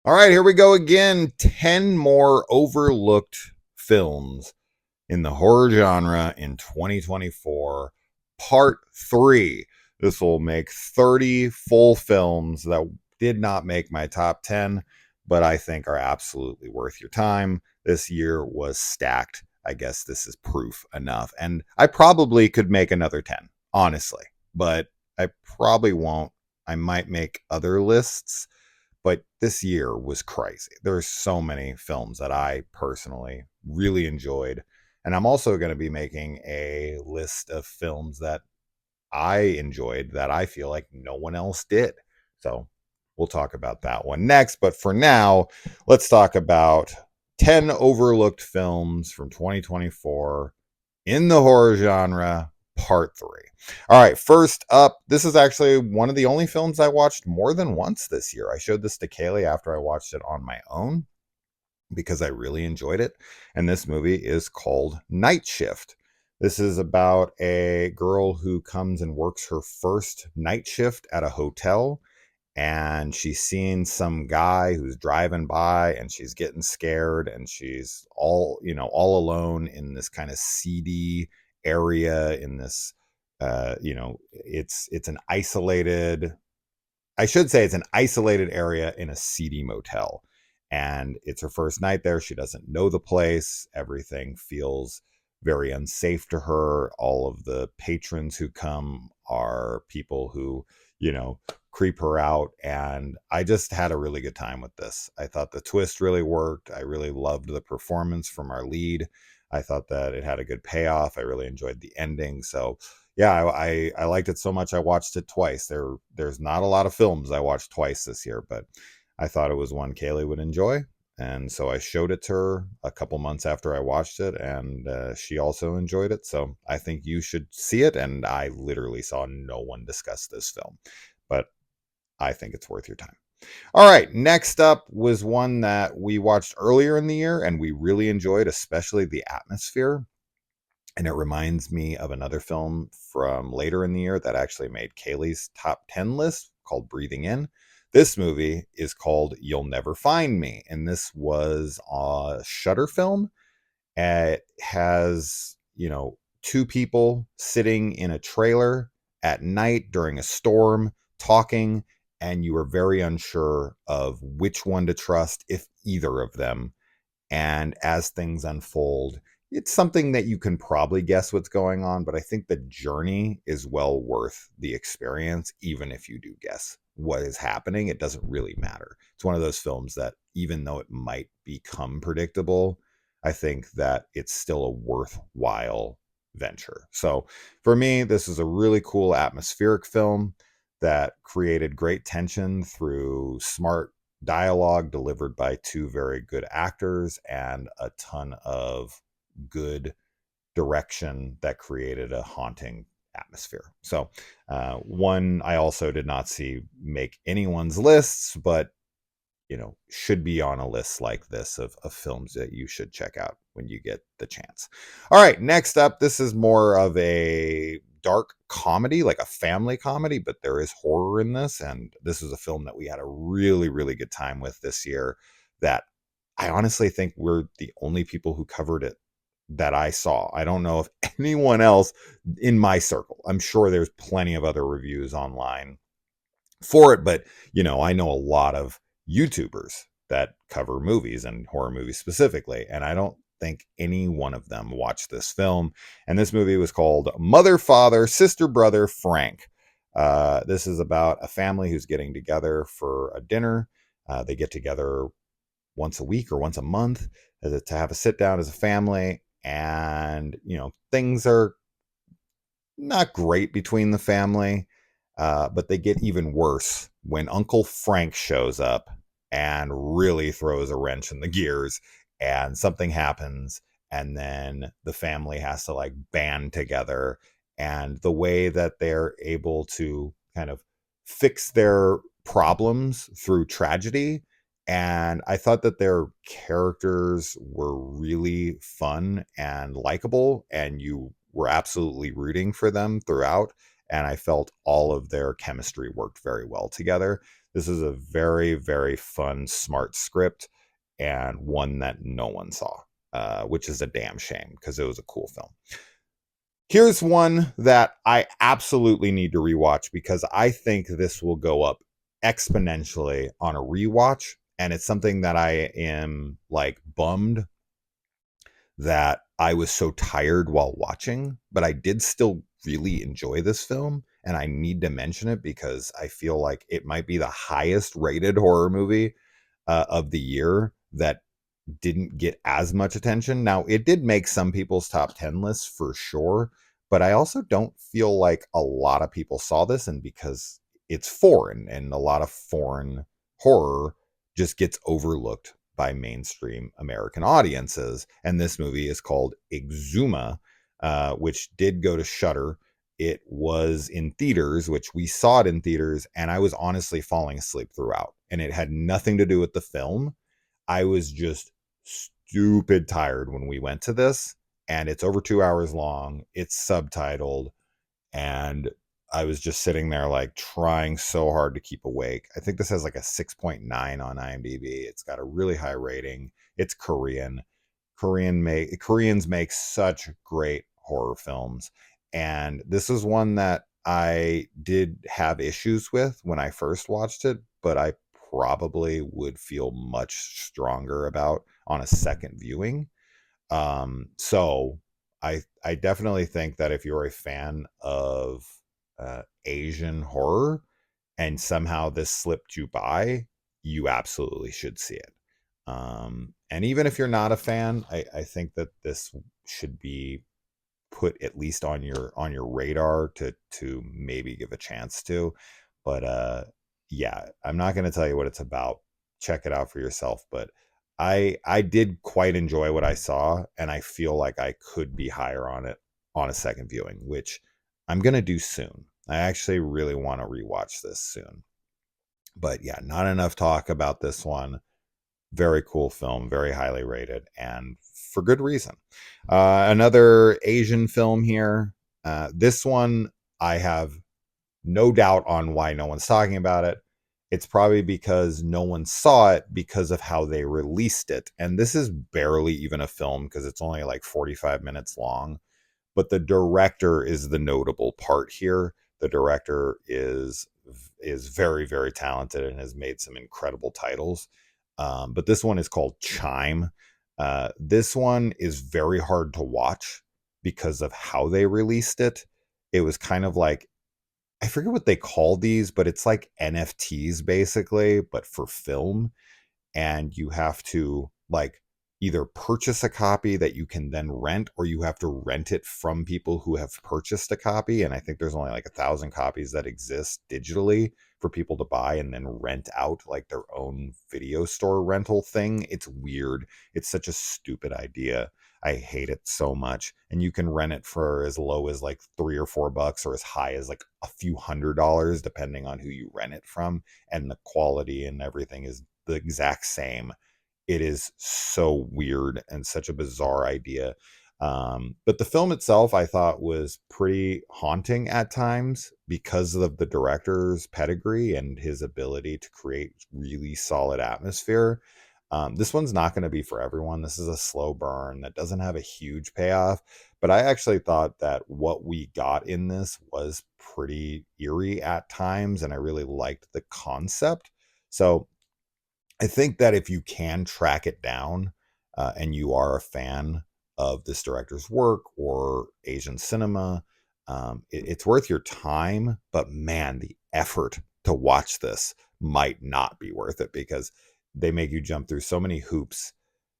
All right, here we go again. 10 more overlooked films in the horror genre in 2024, part 3. This will make 30 full films that did not make my top 10, but I think are absolutely worth your time. This year was stacked. I guess this is proof enough. And I probably could make another 10, honestly, but I probably won't. I might make other lists, but this year was crazy. There's so many films that I personally really enjoyed. And I'm also going to be making a list of films that I enjoyed that I feel like no one else did. So we'll talk about that one next. But for now, let's talk about 10 overlooked films from 2024 in the horror genre, part 3. All right, first up, this is actually one of the only films I watched more than once this year. I showed this to Kaylee after I watched it on my own because I really enjoyed it. And this movie is called Night Shift. This is about a girl who comes and works her first night shift at a hotel, and she's seeing some guy who's driving by, and she's getting scared, and she's all alone in this kind of seedy area in this it's an isolated, I should say it's an isolated area in a seedy motel. And it's her first night there. She doesn't know the place. Everything feels very unsafe to her. All of the patrons who come are people who, creep her out. And I just had a really good time with this. I thought the twist really worked. I really loved the performance from our lead. I thought that it had a good payoff. I really enjoyed the ending. So yeah, I liked it so much I watched it twice. There's not a lot of films I watched twice this year, but I thought it was one Kaylee would enjoy, and so I showed it to her a couple months after I watched it, and she also enjoyed it. So I think you should see it, and I literally saw no one discuss this film, but I think it's worth your time. All right, next up was one that we watched earlier in the year, and we really enjoyed, especially the atmosphere. And it reminds me of another film from later in the year that actually made Kaylee's top 10 list called Breathing In. This movie is called You'll Never Find Me. And this was a Shudder film. It has, two people sitting in a trailer at night during a storm talking, and you are very unsure of which one to trust, if either of them. And as things unfold, it's something that you can probably guess what's going on, but I think the journey is well worth the experience. Even if you do guess what is happening, it doesn't really matter. It's one of those films that, even though it might become predictable, I think that it's still a worthwhile venture. So for me, this is a really cool atmospheric film that created great tension through smart dialogue delivered by two very good actors and a ton of good direction that created a haunting atmosphere. So one I also did not see make anyone's lists, but should be on a list like this of films that you should check out when you get the chance. All right, next up, this is more of a dark comedy, like a family comedy, but there is horror in this. And this is a film that we had a really, really good time with this year that I honestly think we're the only people who covered it that I saw. I don't know if anyone else in my circle. I'm sure there's plenty of other reviews online for it, but I know a lot of YouTubers that cover movies and horror movies specifically, and I don't think any one of them watched this film. And this movie was called Mother, Father, Sister, Brother, Frank. This is about a family who's getting together for a dinner. They get together once a week or once a month to have a sit down as a family, and things are not great between the family. But they get even worse when Uncle Frank shows up and really throws a wrench in the gears, and something happens, and then the family has to band together. And the way that they're able to kind of fix their problems through tragedy. And I thought that their characters were really fun and likable, and you were absolutely rooting for them throughout, and I felt all of their chemistry worked very well together. This is a very, very fun, smart script, and one that no one saw, which is a damn shame because it was a cool film. Here's one that I absolutely need to rewatch because I think this will go up exponentially on a rewatch. And it's something that I am like bummed that I was so tired while watching, but I did still really enjoy this film. And I need to mention it because I feel like it might be the highest rated horror movie of the year that didn't get as much attention. Now, it did make some people's top 10 lists for sure, but I also don't feel like a lot of people saw this. And because it's foreign and a lot of foreign horror just gets overlooked by mainstream American audiences. And this movie is called Exuma, which did go to Shudder. It was in theaters, which we saw it in theaters, and I was honestly falling asleep throughout. And it had nothing to do with the film. I was just stupid tired when we went to this, and it's over 2 hours long. It's subtitled, and I was just sitting there like trying so hard to keep awake. I think this has like a 6.9 on IMDb. It's got a really high rating. It's Korean. Koreans make such great horror films, and this is one that I did have issues with when I first watched it, but I probably would feel much stronger about on a second viewing. So I definitely think that if you're a fan of Asian horror and somehow this slipped you by, you absolutely should see it. And even if you're not a fan, I think that this should be put at least on your radar to maybe give a chance to. But yeah, I'm not going to tell you what it's about. Check it out for yourself. But I did quite enjoy what I saw, and I feel like I could be higher on it on a second viewing, which I'm going to do soon. I actually really want to rewatch this soon. But yeah, not enough talk about this one. Very cool film, very highly rated, and for good reason. Another Asian film here. This one, I have no doubt on why no one's talking about it. It's probably because no one saw it because of how they released it. And this is barely even a film because it's only like 45 minutes long. But the director is the notable part here. The director is very, very talented and has made some incredible titles. But this one is called Chime. This one is very hard to watch because of how they released it. It was kind of like, I forget what they call these, but it's like NFTs basically, but for film. And you have to like either purchase a copy that you can then rent, or you have to rent it from people who have purchased a copy. And I think there's only like 1,000 copies that exist digitally for people to buy and then rent out like their own video store rental thing. It's weird. It's such a stupid idea. I hate it so much. And you can rent it for as low as like $3 or $4 or as high as like a few $100s, depending on who you rent it from. And the quality and everything is the exact same. It is so weird and such a bizarre idea. But the film itself, I thought, was pretty haunting at times because of the director's pedigree and his ability to create really solid atmosphere. This one's not going to be for everyone. This is a slow burn that doesn't have a huge payoff. But I actually thought that what we got in this was pretty eerie at times, and I really liked the concept. So I think that if you can track it down and you are a fan of this director's work or Asian cinema, it's worth your time. But man, the effort to watch this might not be worth it because they make you jump through so many hoops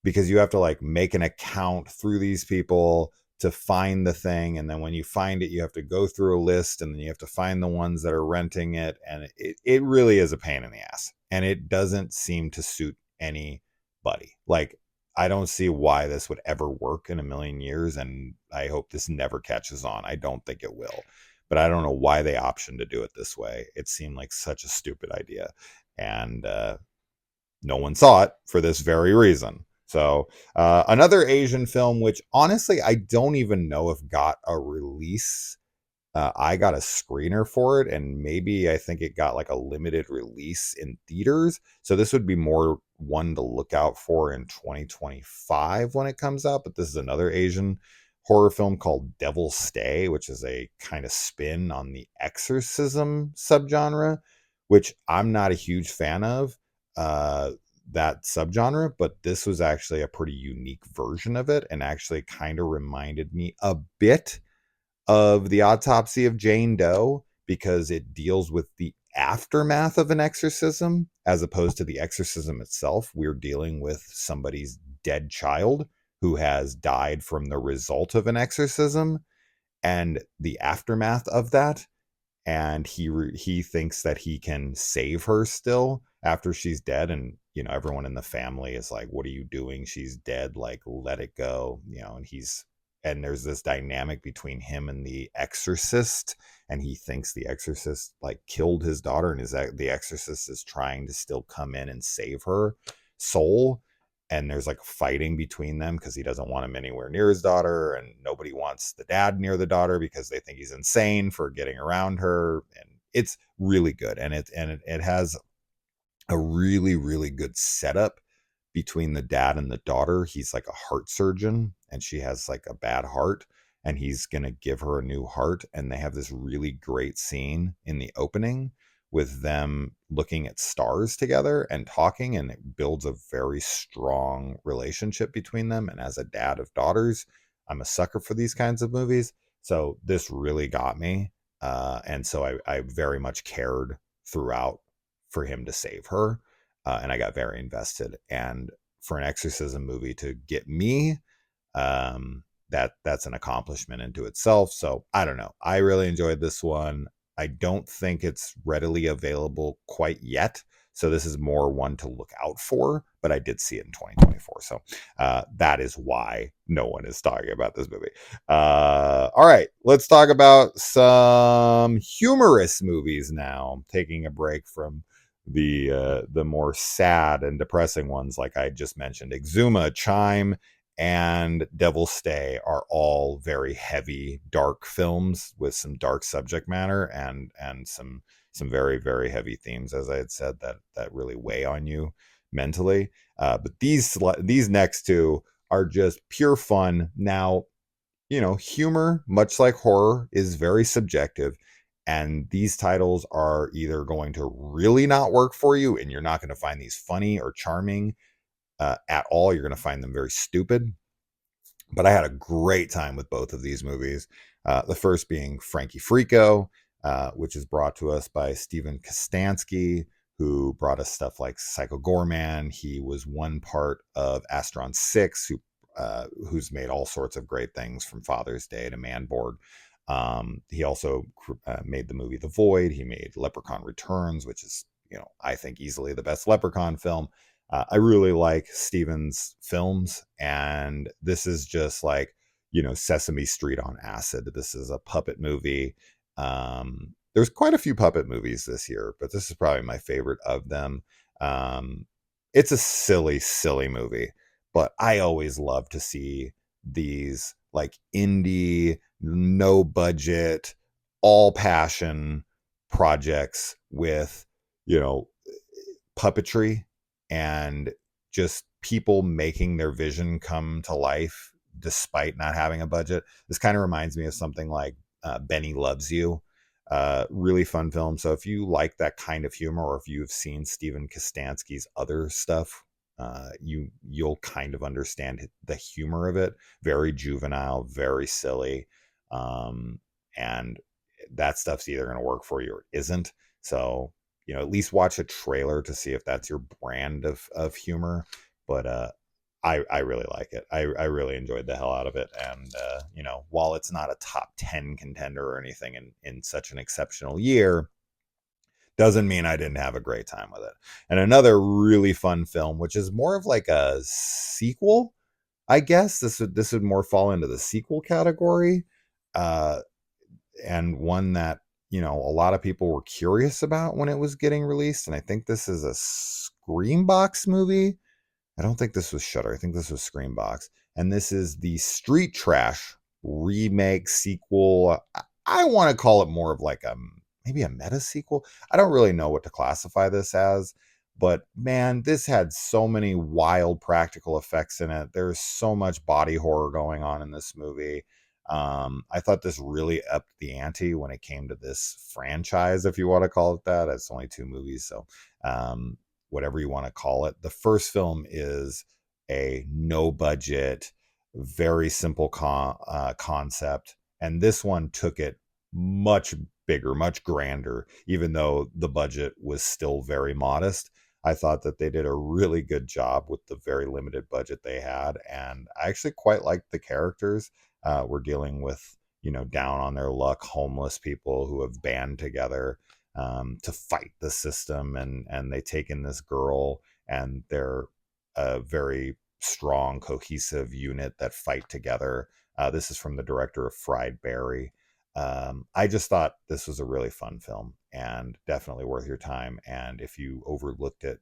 because you have to like make an account through these people to find the thing, and then when you find it you have to go through a list, and then you have to find the ones that are renting it, and it really is a pain in the ass, and it doesn't seem to suit anybody. Like, I don't see why this would ever work in a million years, and I hope this never catches on. I don't think it will, but I don't know why they optioned to do it this way. It seemed like such a stupid idea, and no one saw it for this very reason. So another Asian film, which honestly I don't even know if got a release I got a screener for it, and maybe I think it got like a limited release in theaters. So this would be more one to look out for in 2025 when it comes out. But this is another Asian horror film called Devil Stay, which is a kind of spin on the exorcism subgenre, which I'm not a huge fan of. That subgenre, but this was actually a pretty unique version of it, and actually kind of reminded me a bit of The Autopsy of Jane Doe, because it deals with the aftermath of an exorcism as opposed to the exorcism itself. We're dealing with somebody's dead child who has died from the result of an exorcism and the aftermath of that, and he thinks that he can save her still after she's dead. And everyone in the family is like, what are you doing, she's dead, like let it go. And there's this dynamic between him and the exorcist, and he thinks the exorcist like killed his daughter, and the exorcist is trying to still come in and save her soul. And there's like fighting between them because he doesn't want him anywhere near his daughter, and nobody wants the dad near the daughter because they think he's insane for getting around her. And it's really good, and it has a really, really good setup between the dad and the daughter. He's like a heart surgeon, and she has like a bad heart, and he's going to give her a new heart. And they have this really great scene in the opening with them looking at stars together and talking, and it builds a very strong relationship between them. And as a dad of daughters, I'm a sucker for these kinds of movies. So this really got me. And so I very much cared throughout for him to save her. And I got very invested. And for an exorcism movie to get me, that's an accomplishment into itself. So I don't know. I really enjoyed this one. I don't think it's readily available quite yet. So this is more one to look out for, but I did see it in 2024. So that is why no one is talking about this movie. All right, let's talk about some humorous movies now, taking a break from the more sad and depressing ones like I just mentioned. Exuma, Chime, and Devil Stay are all very heavy, dark films with some dark subject matter and some very, very heavy themes, as I had said, that really weigh on you mentally. But these next two are just pure fun. Now, humor, much like horror, is very subjective. And these titles are either going to really not work for you, and you're not going to find these funny or charming at all. You're going to find them very stupid. But I had a great time with both of these movies. The first being Frankie Frico, which is brought to us by Steven Kostanski, who brought us stuff like Psycho Gorman. He was one part of Astron 6, who's made all sorts of great things from Father's Day to Manborg. He also made the movie The Void. He made Leprechaun Returns, which is, I think easily the best Leprechaun film. I really like Steven's films, and this is just like, Sesame Street on acid. This is a puppet movie. There's quite a few puppet movies this year, but this is probably my favorite of them. It's a silly, silly movie, but I always love to see these like indie, no budget, all passion projects with, puppetry and just people making their vision come to life despite not having a budget. This kind of reminds me of something like Benny Loves You. Really fun film. So if you like that kind of humor, or if you've seen Steven Kostanski's other stuff, you'll kind of understand the humor of it. Very juvenile, very silly, and that stuff's either going to work for you or it isn't. So at least watch a trailer to see if that's your brand of humor. But I really like it. I really enjoyed the hell out of it. And, while it's not a top 10 contender or anything in such an exceptional year, doesn't mean I didn't have a great time with it. And another really fun film, which is more of like a sequel, I guess. This would more fall into the sequel category. And one that, a lot of people were curious about when it was getting released. And I think this is a Screambox movie. I don't think this was Shudder. I think this was Screambox. And this is the Street Trash remake sequel. I want to call it more of like a maybe a meta sequel. I don't really know what to classify this as, but man, this had so many wild practical effects in it. There's so much body horror going on in this movie. I thought this really upped the ante when it came to this franchise, if you want to call it that. It's only two movies, so whatever you want to call it. The first film is a no budget, very simple concept, and this one took it much bigger, much grander, even though the budget was still very modest. I thought that they did a really good job with the very limited budget they had, and I actually quite liked the characters. We're dealing with, down on their luck, homeless people who have band together to fight the system, and they take in this girl, and they're a very strong, cohesive unit that fight together. This is from the director of Fried Berry. I just thought this was a really fun film and definitely worth your time. And if you overlooked it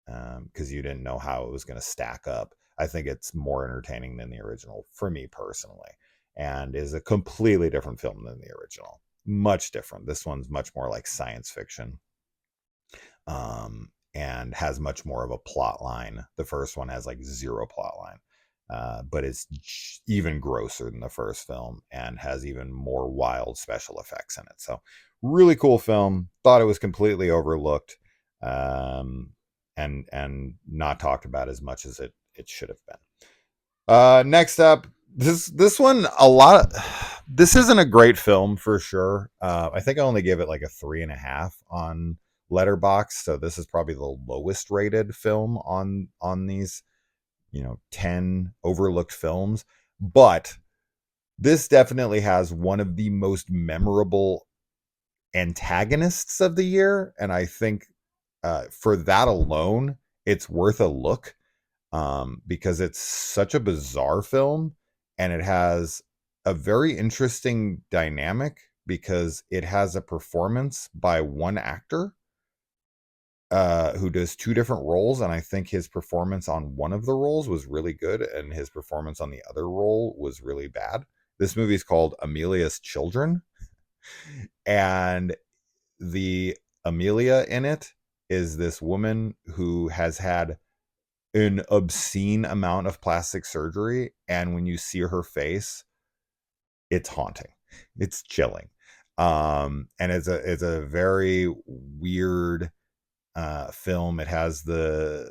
because you didn't know how it was going to stack up, I think it's more entertaining than the original for me personally, and is a completely different film than the original. Much different. This one's much more like science fiction, and has much more of a plot line. The first one has like zero plot line. But it's even grosser than the first film and has even more wild special effects in it. So, really cool film. Thought it was completely overlooked, and not talked about as much as it should have been. Next up, this one, this isn't a great film for sure. I think I only gave it like a 3.5 on Letterboxd, so this is probably the lowest rated film on these 10 overlooked films, but this definitely has one of the most memorable antagonists of the year, and I think for that alone it's worth a look, because it's such a bizarre film, and it has a very interesting dynamic because it has a performance by one actor who does two different roles, and I think his performance on one of the roles was really good, and his performance on the other role was really bad. This movie is called Amelias Children, and the Amelia in it is this woman who has had an obscene amount of plastic surgery, and when you see her face, it's haunting. It's chilling. And it's a very weird film. It has the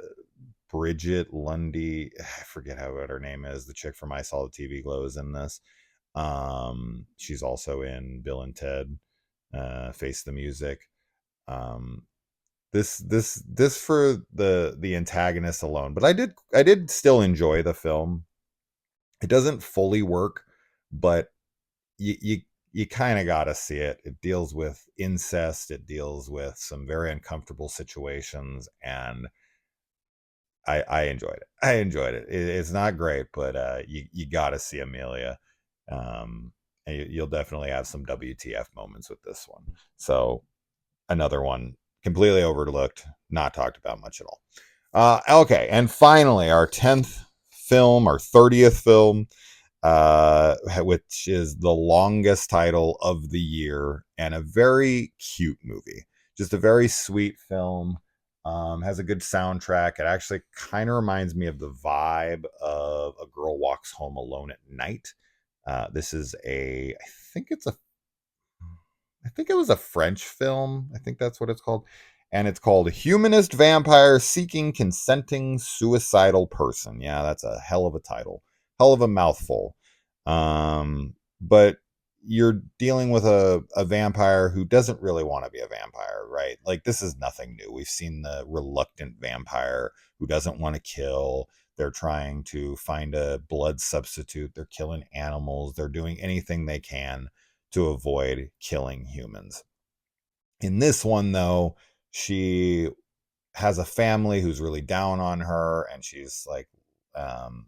Bridget Lundy, I forget what her name is, the chick from I Saw the TV Glows in this. She's also in Bill and Ted, Face the Music. This for the antagonist alone, but I did still enjoy the film. It doesn't fully work, but you kind of got to see it. It deals with incest. It deals with some very uncomfortable situations, and I enjoyed it. I enjoyed it. It's not great, but you got to see Amelia. And you'll definitely have some WTF moments with this one. So another one completely overlooked, not talked about much at all. Okay, and finally, our 10th film, our 30th film, which is the longest title of the year and a very cute movie. Just a very sweet film. Has a good soundtrack. It actually kind of reminds me of the vibe of A Girl Walks Home Alone at Night. This is I think it was a French film. I think that's what it's called. And it's called Humanist Vampire Seeking Consenting Suicidal Person. Yeah, that's a hell of a title. Hell of a mouthful. But you're dealing with a vampire who doesn't really want to be a vampire, right? Like, this is nothing new. We've seen the reluctant vampire who doesn't want to kill. They're trying to find a blood substitute. They're killing animals. They're doing anything they can to avoid killing humans. In this one, though, she has a family who's really down on her, and she's like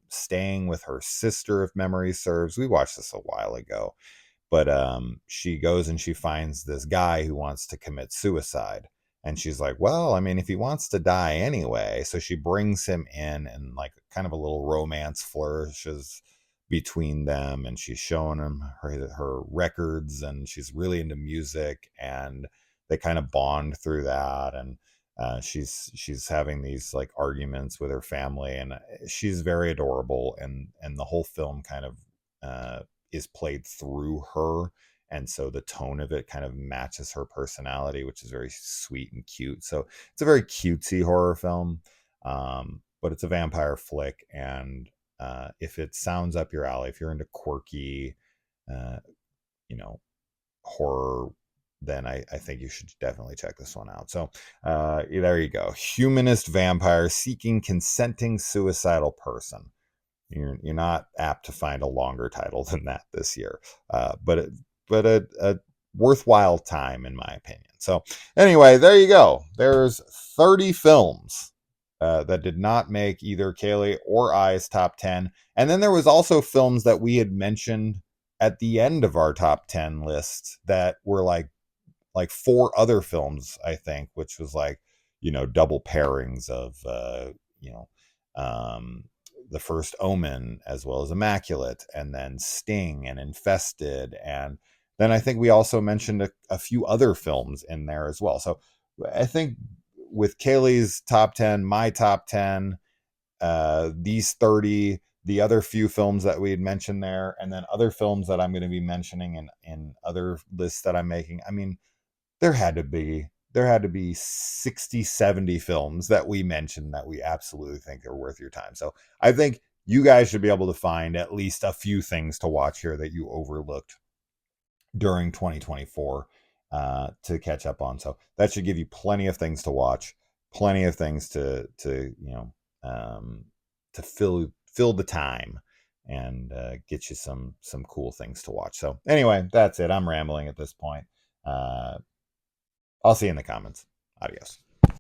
staying with her sister, if memory serves. We watched this a while ago, but she goes and she finds this guy who wants to commit suicide, and she's like, well, I mean, if he wants to die anyway. So she brings him in, and like kind of a little romance flourishes between them, and she's showing him her records, and she's really into music, and they kind of bond through that. And she's having these like arguments with her family, and she's very adorable, and the whole film kind of is played through her, and so the tone of it kind of matches her personality, which is very sweet and cute. So it's a very cutesy horror film, but it's a vampire flick, and if it sounds up your alley, if you're into quirky, uh, horror, then I think you should definitely check this one out. So there you go. Humanist vampire seeking consenting suicidal person. You're not apt to find a longer title than that this year, but a worthwhile time in my opinion. So anyway, there you go. There's 30 films that did not make either Kaylee or I's top 10. And then there was also films that we had mentioned at the end of our top 10 list that were like four other films, I think, which was like, double pairings of, the first Omen as well as Immaculate, and then Sting and Infested. And then I think we also mentioned a few other films in there as well. So I think with Kaylee's top 10, my top 10, these 30, the other few films that we had mentioned there, and then other films that I'm going to be mentioning in other lists that I'm making. I mean, there had to be 60, 70 films that we mentioned that we absolutely think are worth your time. So I think you guys should be able to find at least a few things to watch here that you overlooked during 2024 to catch up on. So that should give you plenty of things to watch, plenty of things to fill the time, and get you some cool things to watch. So anyway, that's it. I'm rambling at this point. I'll see you in the comments. Adios.